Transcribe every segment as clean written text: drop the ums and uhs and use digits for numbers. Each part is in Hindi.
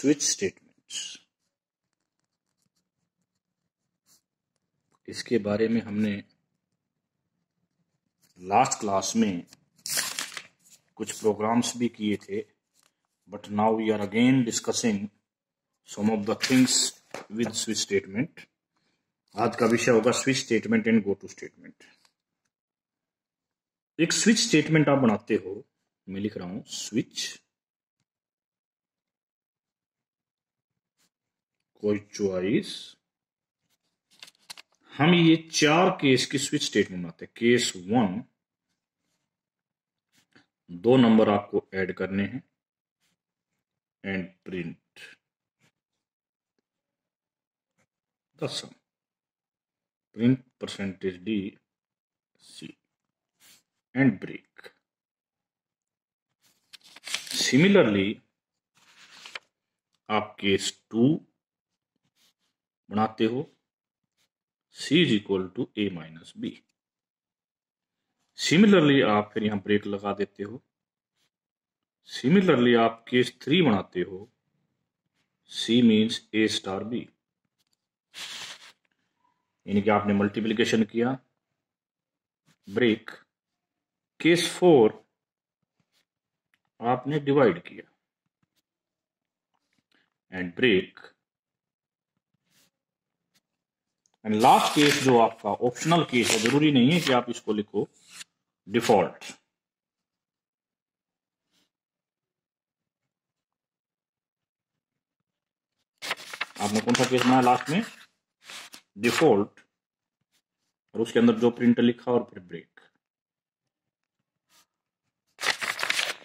स्विच स्टेटमेंट्स, इसके बारे में हमने लास्ट क्लास में कुछ प्रोग्राम्स भी किए थे, but now we are again discussing some of the things with switch statement. आज का विषय होगा switch statement and go to statement. एक स्विच स्टेटमेंट आप बनाते हो, मैं लिख रहा हूं स्विच, कोई चॉइस। हम ये 4 केस की स्विच स्टेटमेंट बनाते हैं। केस 1, 2 नंबर आपको ऐड करने हैं and print the sum, print %d c and break. Similarly आप केस 2 बनाते हो, c is equal to a minus b। Similarly आप फिर यहां ब्रेक लगा देते हो। सिमिलरली आप केस 3 बनाते हो, c means a star b, यानी कि आपने मल्टीप्लिकेशन किया, ब्रेक। केस 4 आपने डिवाइड किया and break. And last case जो आपका ऑप्शनल केस है, जरूरी नहीं है कि आप इसको लिखो, डिफॉल्ट। आपने कौन सा केस बनाया लास्ट में? डिफॉल्ट, और उसके अंदर जो प्रिंट लिखा और फिर ब्रेक।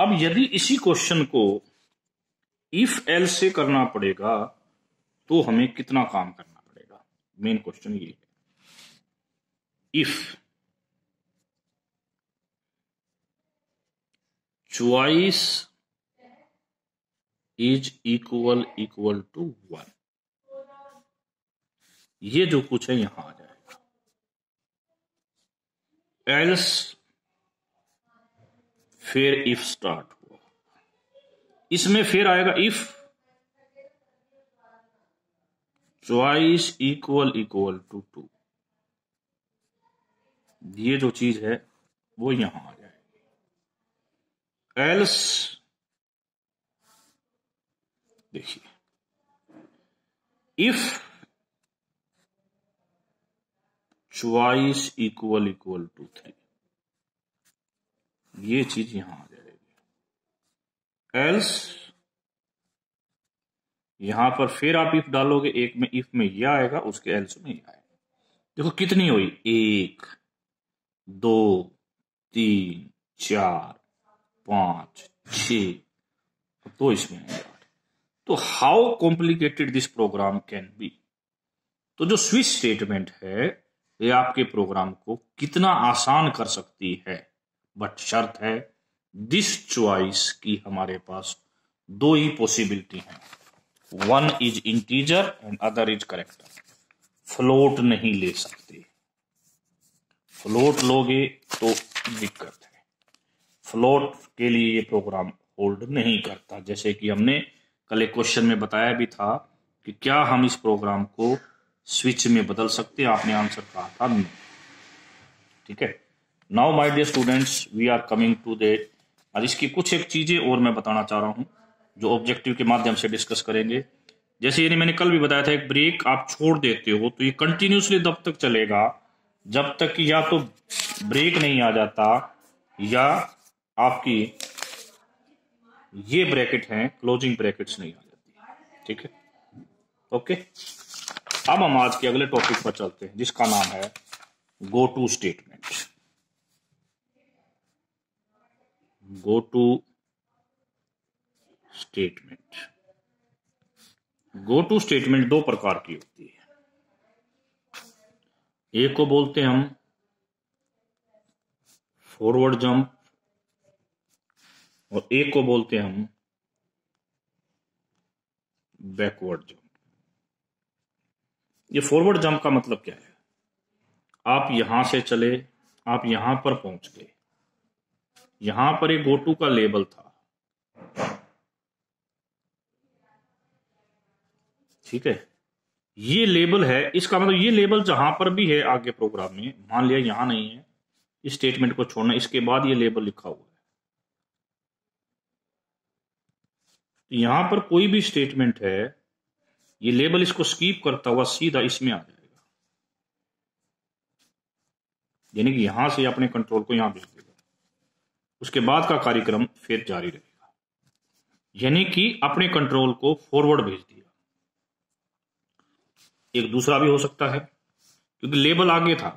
अब यदि इसी क्वेश्चन को इफ एल्स से करना पड़ेगा तो हमें कितना काम करना पड़ेगा? मेन क्वेश्चन ये है। If choice is equal to 1, ये जो कुछ है यहां आ जाएगा। एल्स फिर इफ स्टार्ट हुआ, इसमें फिर आएगा इफ चॉइस इक्वल टू 2, ये जो चीज है वो यहां आ जाएगी। एल्स देखिए, इफ चॉइस इक्वल टू 3, ये चीज यहां आ जाएगी। एल्स यहां पर फिर आप इफ डालोगे, एक में इफ में यह आएगा, उसके एल्स में यह आएगा। देखो कितनी हुई, 1 2 3 4 5 6, तो इसमें 8। तो how complicated this program can be. तो जो स्विच स्टेटमेंट है ये आपके प्रोग्राम को कितना आसान कर सकती है, बट शर्त है दिस चॉइस की हमारे पास 2 ही पॉसिबिलिटी है, one is integer and other is character. Float नहीं ले सकते, फ्लोट लोगे तो दिक्कत है। फ्लोट के लिए ये प्रोग्राम होल्ड नहीं करता। जैसे कि हमने कल एक क्वेश्चन में बताया भी था कि क्या हम इस प्रोग्राम को स्विच में बदल सकते हैं, आपने आंसर कहा था नहीं। ठीक है, now my dear students, we are coming to that. और इसकी कुछ एक चीजें और मैं बताना चाह रहा हूं जो ऑब्जेक्टिव के माध्यम से डिस्कस करेंगे। जैसे यानी मैंने कल भी बताया था, एक ब्रेक आप छोड़ देते हो तो ये कंटिन्यूसली तब तक चलेगा जब तक कि या तो ब्रेक नहीं आ जाता या आपकी ये ब्रैकेट हैं क्लोजिंग ब्रैकेट्स नहीं आ जाती। ठीक है, ओके। अब हम आज के अगले टॉपिक पर चलते हैं जिसका नाम है go to statement. Go to statement, go to statement 2 प्रकार की होती है। एक को बोलते हैं हम फॉरवर्ड जंप और एक को बोलते हैं हम बैकवर्ड जंप। ये फॉरवर्ड जंप का मतलब क्या है? आप यहां से चले, आप यहां पर पहुंच गए, यहां पर एक गो टू का लेबल था, ठीक है, ये लेबल है, इसका मतलब ये लेबल जहां पर भी है आगे प्रोग्राम में, मान लिया यहां नहीं है, इस स्टेटमेंट को छोड़ना, इसके बाद ये लेबल लिखा हुआ है, तो यहां पर कोई भी स्टेटमेंट है, ये लेबल इसको स्कीप करता हुआ सीधा इसमें आ जाएगा, यानी कि यहां से अपने कंट्रोल को यहां भेज देगा, उसके बाद का कार्यक्रम फिर जारी रहेगा, यानी कि अपने कंट्रोल को फॉरवर्ड भेज दिया। एक दूसरा भी हो सकता है, क्योंकि लेबल आगे था,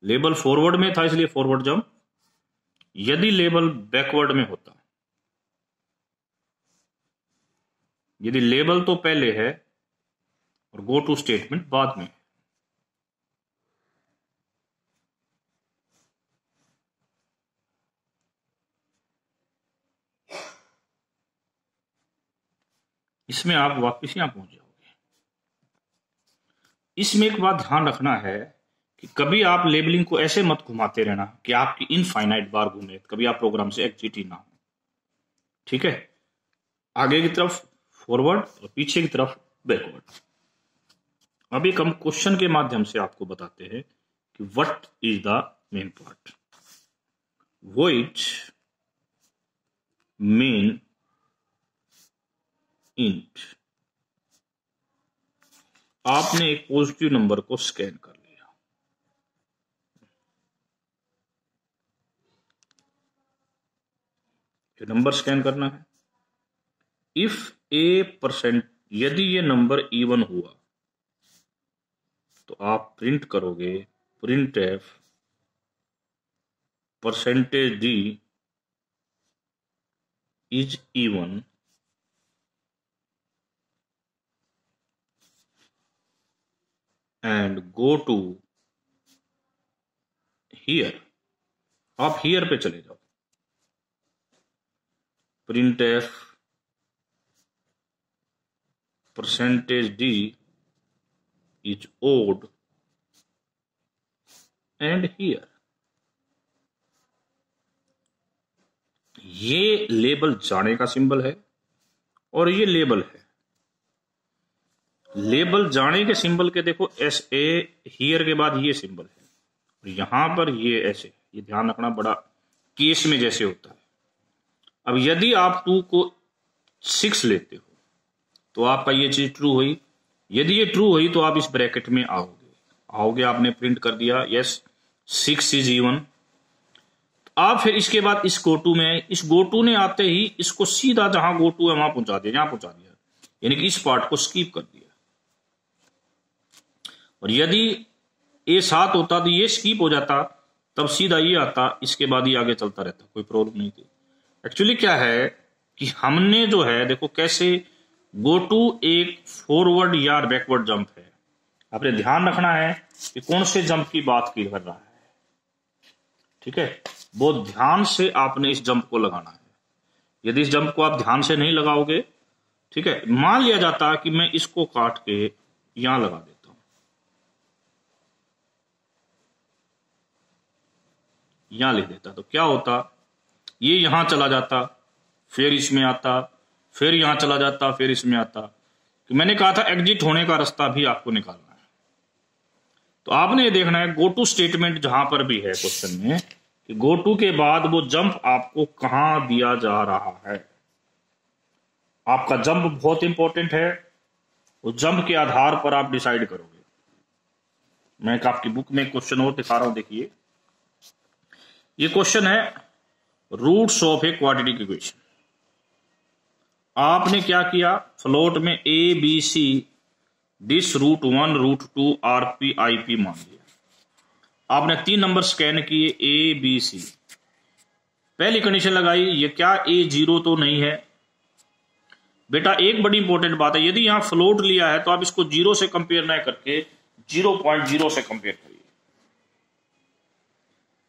लेबल फॉरवर्ड में था इसलिए फॉरवर्ड जंप, यदि लेबल बैकवर्ड में होता, यदि लेबल तो पहले है और गो टू स्टेटमेंट बाद में, इसमें आप वापस यहां पहुंच जाओगे। इसमें एक बात ध्यान रखना है कि कभी आप लेबलिंग को ऐसे मत घुमाते रहना कि आपकी इनफाइनाइट बार घूमे, कभी आप प्रोग्राम से एग्जिट ही ना हो, ठीक है, आगे की तरफ फॉरवर्ड और पीछे की तरफ बैकवर्ड। अब एक हम क्वेश्चन के माध्यम से आपको बताते हैं कि what is the main part. Void main int, आपने एक पॉजिटिव नंबर को स्कैन कर लिया, ये नंबर स्कैन करना है। इफ A%, यदि ये नंबर इवन हुआ तो आप प्रिंट करोगे printf %d is even and go to here, आप हियर पे चले जाओ, printf %d is odd and here. ये लेबल जाने का सिंबल है और ये लेबल है, लेबल जाने के सिंबल के देखो SA, हियर के बाद ये सिंबल है, और यहां पर ये ऐसे, ये ध्यान रखना, बड़ा केस में जैसे होता है। अब यदि आप 2 को 6 लेते हो तो आपका ये चीज ट्रू हुई, यदि ये ट्रू हुई तो आप इस ब्रैकेट में आओगे, आपने प्रिंट कर दिया यस 6 इज इवन। आप फिर इसके बाद इस गोटू में, इस गोटू ने आते ही इसको सीधा जहां गोटू है वहां पहुंचा दिया, यहां पहुंचा दिया, यानी कि इस पार्ट को स्किप कर दिया। और यदि A7 होता तो ये स्किप हो जाता, तब सीधा ये आता, इसके बाद ही आगे चलता रहता, कोई प्रॉब्लम नहीं थी। एक्चुअली क्या है कि हमने जो है देखो कैसे गो टू एक फॉरवर्ड या बैकवर्ड जंप है, आपने ध्यान रखना है कि कौन से जंप की बात कर रहा है, ठीक है, बहुत ध्यान से आपने इस जंप को लगाना है। यदि इस जंप को आप ध्यान से नहीं लगाओगे, ठीक है, मान लिया जाता कि मैं इसको काट के यहां लगा देता हूं, यहां लिख देता, तो क्या होता, ये यहां चला जाता, फिर इसमें आता, फिर यहां चला जाता, फिर इसमें आता। कि मैंने कहा था एग्जिट होने का रास्ता भी आपको निकालना है, तो आपने ये देखना है गो टू स्टेटमेंट जहां पर भी है क्वेश्चन में, कि गो टू के बाद वो जंप आपको कहां दिया जा रहा है। आपका जंप बहुत इंपॉर्टेंट है, उस जंप के आधार पर आप डिसाइड करोगे। मैं आपकी बुक में क्वेश्चन और दिखा रहा हूं, देखिए ये क्वेश्चन है roots of a quadratic equation. आपने क्या किया, फ्लोट में ABC डिस √1 √2 RP IP मान लिया, आपने 3 नंबर स्कैन किए ABC, पहली कंडीशन लगाई, ये क्या A0 तो नहीं है। बेटा एक बड़ी इंपॉर्टेंट बात है, यदि यहां फ्लोट लिया है तो आप इसको 0 से कंपेयर ना करके 0.0 से कंपेयर करिए।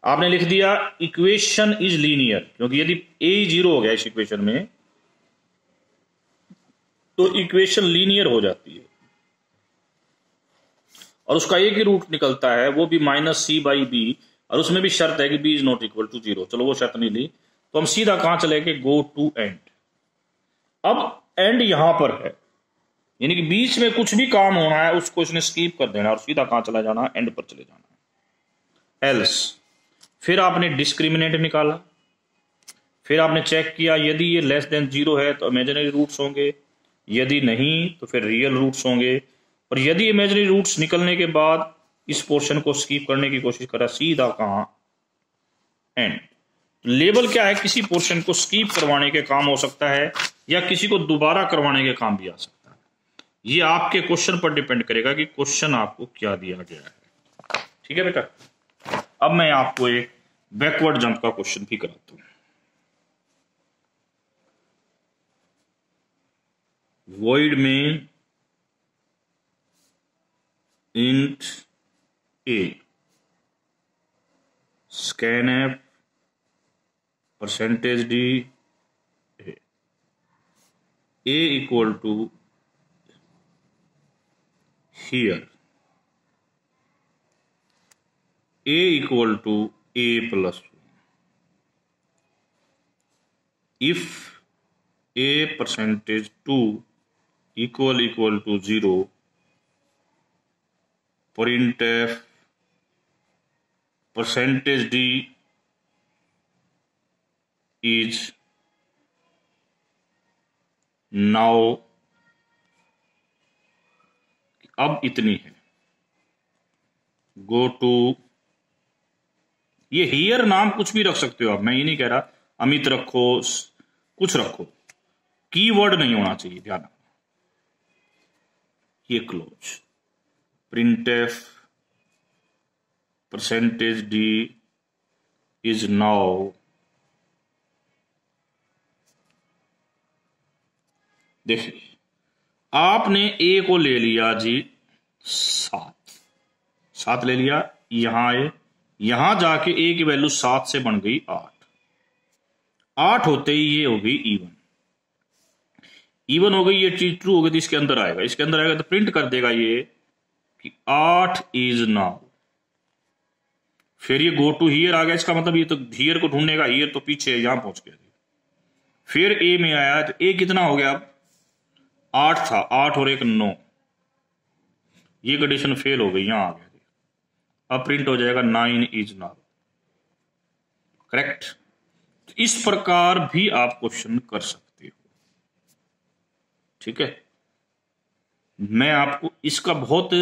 आपने लिख दिया इक्वेशन इज लीनियर, क्योंकि यदि A0 हो गया इस इक्वेशन में तो इक्वेशन लीनियर हो जाती है, और उसका एक ही रूट निकलता है, वो भी -C/B, और उसमें भी शर्त है कि B is not equal to 0। चलो वो शर्त नहीं ली, तो हम सीधा कहां चले गए, गो टू एंड। अब एंड यहां पर है, यानी कि बीच में कुछ भी काम होना है उसको इसने स्कीप कर देना और सीधा कहां चला जाना, एंड पर चले जाना। एल्स, फिर आपने डिस्क्रिमिनेंट निकाला, फिर आपने चेक किया यदि ये लेस देन 0 है तो इमेजिनरी रूट्स होंगे, यदि नहीं तो फिर रियल रूट्स होंगे, और यदि इमेजिनरी रूट्स निकलने के बाद इस पोर्शन को स्कीप करने की कोशिश करा, सीधा कहां, एंड। लेबल क्या है, किसी पोर्शन को स्कीप करवाने के काम हो सकता है या किसी को दोबारा करवाने के काम भी आ सकता है। ये आपके क्वेश्चन पर डिपेंड करेगा कि क्वेश्चन आपको क्या दिया गया है। ठीक है बेटा, अब मैं आपको एक बैकवर्ड जंप का क्वेश्चन भी कराता हूं। वॉइड में int a scanf percentage d a equal to here a equal to a plus 1 if a percentage 2 equal to 0 printf percentage d is now, अब इतनी है, गो टू, ये हियर नाम कुछ भी रख सकते हो आप, मैं ये नहीं कह रहा अमित रखो, कुछ रखो, कीवर्ड नहीं होना चाहिए, ध्यान। ये close, printf percentage D is now, देखिए आपने ए को ले लिया जी 7 ले लिया, यहां आए, यहां जाके ए की वैल्यू 7 से बन गई 8 होते ही ये हो गई इवन हो गई, ये चीज ट्रू हो गई तो इसके अंदर आएगा तो प्रिंट कर देगा ये कि 8 इज नाउ। फिर ये गो टू हियर आ गया, इसका मतलब ये तो हियर को ढूंढनेगा, हियर तो पीछे यहां पहुंच गया। फिर ए में आया तो ए कितना हो गया, अब 8 था, 8 और 1 9, ये कंडीशन फेल हो गई, यहां आ गया, अब प्रिंट हो जाएगा 9 इज नाउ, करेक्ट। इस प्रकार भी आप क्वेश्चन कर सकते हो, ठीक है। मैं आपको इसका बहुत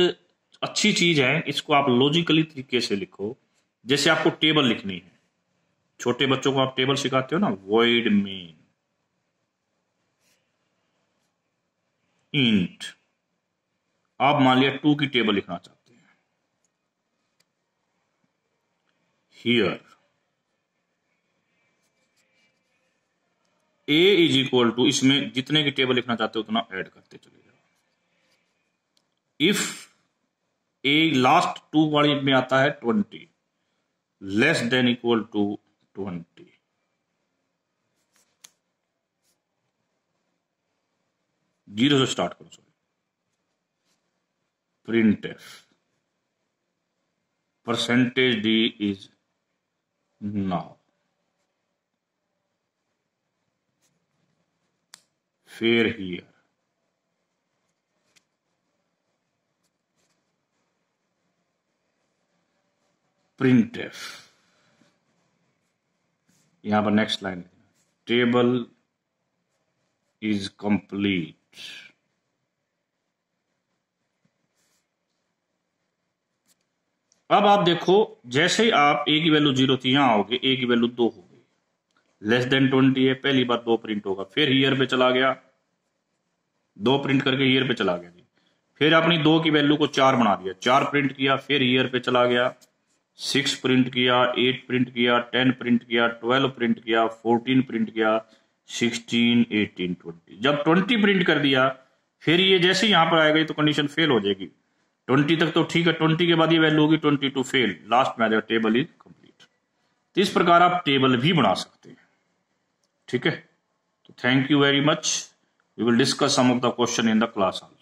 अच्छी चीज है, इसको आप लॉजिकली तरीके से लिखो, जैसे आपको टेबल लिखनी है, छोटे बच्चों को आप टेबल सिखाते हो ना, वॉइड में इंट, आप मान लिया 2 की टेबल लिखना चाहते हैं, here a is equal to, इसमें जितने की टेबल लिखना चाहते हो उतना ऐड करते चले जाओ। इफ a लास्ट 2 वाली में आता है 20 less than equal to 20, zero से स्टार्ट करो, sorry, printf percentage d is now, फिर here printf, यहां पर next line, table is complete, अब आप देखो जैसे ही आप ए की वैल्यू 0 थी, यहां आओगे ए की वैल्यू 2 हो गई, लेस देन 20 है, पहली बार 2 प्रिंट होगा, फिर ईयर पे चला गया, 2 प्रिंट करके ईयर पे चला गया जी, फिर अपनी 2 की वैल्यू को 4 बना दिया, 4 प्रिंट किया, फिर ईयर पे चला गया, 6 प्रिंट किया, 8 प्रिंट किया, 10 प्रिंट किया, 12 प्रिंट किया, 14 प्रिंट किया, 16, 18, 20, जब 20 प्रिंट कर दिया, फिर ये जैसे यहां पर आएगा तो कंडीशन फेल हो जाएगी, 20 तक तो ठीक है, 20 के बाद ये वैल्यू होगी 22 फेल, लास्ट में आ जाएगा टेबल इज कंप्लीट। तो इस प्रकार आप टेबल भी बना सकते हैं, ठीक है। तो thank you very much, we will discuss some of the question in the class also.